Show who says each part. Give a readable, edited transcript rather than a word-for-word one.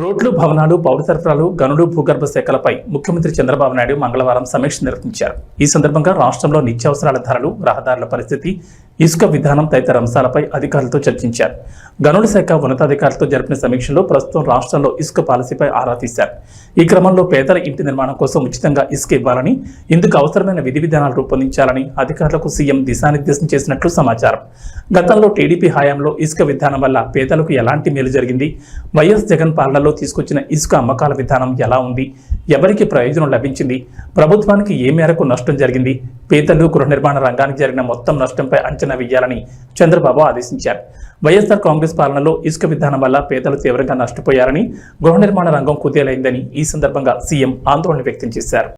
Speaker 1: రోడ్లు, భవనాలు, పౌర సరఫరాలు, గనులు, భూగర్భ శాఖలపై ముఖ్యమంత్రి చంద్రబాబు నాయుడు మంగళవారం సమీక్ష నిర్వహించారు. ఈ సందర్భంగా రాష్ట్రంలో నిత్యావసరాల ధరలు, రహదారుల పరిస్థితి, ఇసుక విధానం తదితర అంశాలపై అధికారులతో చర్చించారు. గనుల శాఖ ఉన్నతాధికారులతో జరిపిన సమీక్షలో ప్రస్తుతం రాష్ట్రంలో ఇసుక పాలసీపై ఆరా తీశారు. ఈ క్రమంలో పేదల ఇంటి నిర్మాణం కోసం ఉచితంగా ఇసుక ఇవ్వాలని, ఇందుకు అవసరమైన విధి విధానాలు రూపొందించాలని అధికారులకు సీఎం దిశానిర్దేశం చేసినట్లు సమాచారం. గతంలో టీడీపీ హయాంలో ఇసుక విధానం వల్ల పేదలకు ఎలాంటి మేలు జరిగింది, వైఎస్ జగన్ పాలనలో తీసుకొచ్చిన ఇసుక అమ్మకాల విధానం ఎలా ఉంది, ఎవరికి ప్రయోజనం లభించింది, ప్రభుత్వానికి ఏ మేరకు నష్టం జరిగింది, పేదలు, గృహ నిర్మాణ రంగానికి జరిగిన మొత్తం నష్టంపై అంచనా వేయాలని చంద్రబాబు ఆదేశించారు. వైఎస్ఆర్ కాంగ్రెస్ పాలనలో ఇసుక విధానం వల్ల పేదలు తీవ్రంగా నష్టపోయారని, గృహ నిర్మాణ రంగం కుదేలైందని ఈ సందర్భంగా సీఎం ఆందోళన వ్యక్తం చేశారు.